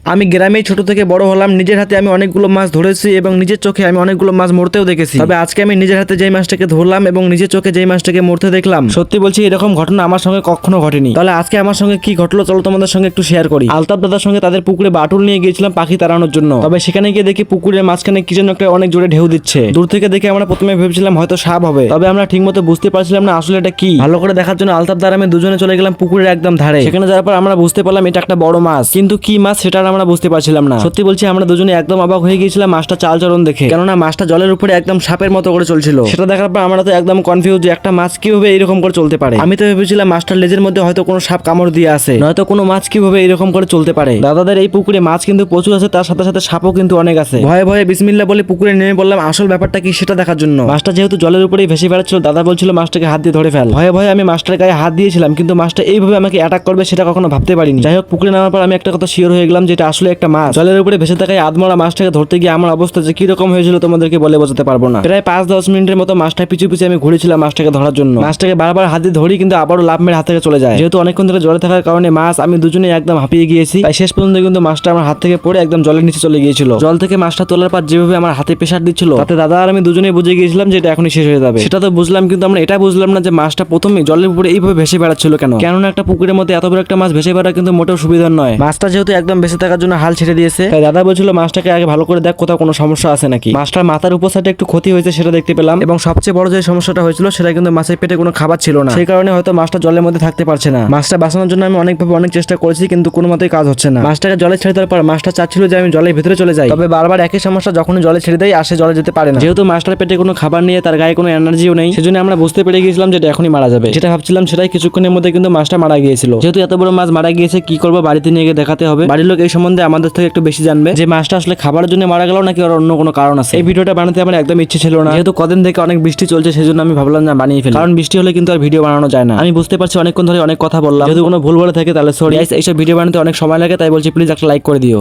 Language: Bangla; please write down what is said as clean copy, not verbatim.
আমি গ্রামেই ছোট থেকে বড় হলাম, নিজের হাতে আমি অনেকগুলো মাছ ধরেছি এবং নিজের চোখে আমি অনেকগুলো মাছ মরতেও দেখেছি। তবে আজকে আমি নিজের হাতে যেই মাছটাকে ধরলাম এবং নিজের চোখে যেই মাছটাকে মরতে দেখলাম, সত্যি বলছি এরকম ঘটনা আমার সঙ্গে কখনো ঘটেনি। তাহলে আজকে আমার সঙ্গে কি ঘটলো চলো তোমাদের সঙ্গে একটু শেয়ার করি। আলতাফ দাদার সঙ্গে তাদের পুকুরে বাটুল নিয়ে গিয়েছিলাম পাখি তাড়ানোর জন্য। তবে সেখানে গিয়ে দেখি পুকুরের মাঝখানে কি যেন একটা অনেক জোরে ঢেউ দিচ্ছে। দূর থেকে দেখে আমরা প্রথমে ভেবেছিলাম হয়তো সাপ হবে, তবে আমরা ঠিকমতো বুঝতে পারছিলাম না আসলে এটা কি। ভালো করে দেখার জন্য আলতাফ দার আমি দুজনে চলে গেলাম পুকুরের একদম ধারে। সেখানে যাওয়ার পর আমরা বুঝতে পারলাম এটা একটা বড় মাছ, কিন্তু কি মাছ সেটা আমরা বুঝতে পারছিলাম না। সত্যি বলছি আমরা দুজনে একদম অবাক হয়ে গিয়েছিলাম মাছটা চালচলন দেখে, কেননা মাছটা জলের উপরে একদম সাপের মতো করে চলছিল। সেটা দেখার পর আমরা তো একদম কনফিউজ যে একটা মাছ কিভাবে এরকম করে চলতে পারে। আমি তো ভেবেছিলাম মাছটার লেজের মধ্যে হয়তো কোনো সাপ কামড় দিয়ে আছে, নয়তো কোনো মাছ কিভাবে এরকম করে চলতে পারে। দাদাদের এই পুকুরে মাছ কিন্তু প্রচুর আছে, তার সাথে সাথে সাপও কিন্তু অনেক আছে। ভয়ে ভয়ে বিসমিল্লাহ বলে পুকুরে নেমে বললাম আসল ব্যাপারটা কি সেটা দেখার জন্য। মাছটা যেহেতু জলের উপরেই ভেসে বেড়াচ্ছিল, দাদা বলছিল মাছটাকে হাত দিয়ে ধরে ফেল। ভয়ে ভয়ে আমি মাছটার গায়ে হাত দিয়েছিলাম, কিন্তু মাছটা এইভাবে আমাকে অ্যাটাক করবে সেটা কখনো ভাবতে পারিনি। যাই হোক, পুকুরে নামার পর আমি একটা কথা শিওর হয়ে গেলাম যে এটা আসলে একটা মাছ। জলের উপরে ভেসে থাকা আধমরা মাছটাকে ধরতে গিয়ে আমার অবস্থা যে কিরকম হয়েছিল তোমাদেরকে বলে বোঝাতে পারবো না। প্রায় 5-10 মিনিটের মতো মাছটা পিছু পিছু আমি ঘুরেছিলাম মাছটাকে ধরার জন্য। মাছটাকে বারবার হাত দিয়ে ধরি, কিন্তু আবারও লাভ মেরে হাত থেকে চলে যায়। যেহেতু অনেকক্ষণ ধরে জলে থাকার কারণে মাছ আমি দুজনে একদম হাঁপিয়ে গিয়েছি, তাই শেষ পর্যন্ত কিন্তু মাছটা আমার হাত থেকে পড়ে একদম জলের নিচে চলে গিয়েছিল। জল থেকে মাছটা তোলার পর যেভাবে আমার হাতে প্রেসার দিচ্ছিল, তাতে দাদা আর আমি দুজনেই বুঝে গিয়েছিলাম যে এটা এখনই শেষ হয়ে যাবে। সেটা তো বুঝলাম, কিন্তু আমরা এটা বুঝলাম না যে মাছটা প্রথমে জলের উপরে এইভাবে ভেসে বেড়াচ্ছিল কেন। কেননা একটা পুকুরের মধ্যে এত বড় একটা মাছ ভেসে বেড়া কিন্তু মোটেও সুবিধার নয়। মাছটা যেহেতু একদম বেঁচে থাকার জন্য হাল ছেড়ে দিয়েছে, তাই দাদা বলছিল মাছটাকে আগে ভালো করে দেখ কোথাও কোনো সমস্যা আছে নাকি। মাছটার মাথার উপর সাইডে একটু ক্ষতি হয়েছে সেটা দেখতে পেলাম, এবং সবচেয়ে বড় যে সমস্যাটা হয়েছিল সেটা কিন্তু মাছের পেটে কোনো খাবার ছিল না, সেই কারণে হয়তো মাছটা জলের মধ্যে থাকতে পারছে না। মাছটা বাঁচানোর জন্য আমি অনেকভাবে অনেক চেষ্টা করেছি, কিন্তু কোনো মতেই কাজ হচ্ছে না। মাছটাকে জলে ছেড়ে দেওয়ার পর মাছটা চাচ্ছিল যে আমি জলের ভিতরে চলে যাই, তবে বারবার একই সমস্যা, যখনই জলে ছেড়ে দেয় আসে জলে যেতে পারে না। যেহেতু মাছটার পেটে কোনো খাবার নিয়ে তার গায়ে কোনো এনার্জিও নেই, সেজন্য আমরা বুঝতে পেরে গিয়েছিলাম যে এটা এখনই মারা যাবে। যেটা ভাবছিলাম সেটাই কিছুক্ষণের মধ্যে কিন্তু মাছটা মারা গিয়েছিল। যেহেতু এত বড় মাছ মারা গিয়েছে, কি করবো, বাড়িতে নিয়ে গিয়ে দেখাতে হবে। বাড়ির লোক এই সম্বন্ধে আমাদের থেকে একটু বেশি জানবে যে মাছটা আসলে খাবারের জন্য মারা গেল নাকি আর অন্য কোনো কারণ আছে। এই ভিডিওটা বানাতে আমার একদম ইচ্ছে ছিল না, যেহেতু কদিন থেকে অনেক বৃষ্টি চলছে, সেজন্য আমি ভাবলাম না বানিয়ে ফেলি, কারণ বৃষ্টি হলে কিন্তু আর ভিডিও বানানো যায় না। আমি বুঝতে পারছি অনেকক্ষণ ধরে অনেক কথা বললাম, যদি কোনো ভুল বলে থাকে তাহলে সরি। এইসব ভিডিও বানাতে অনেক সময় লাগে, তাই বলছি প্লিজ একটা লাইক করে দিও।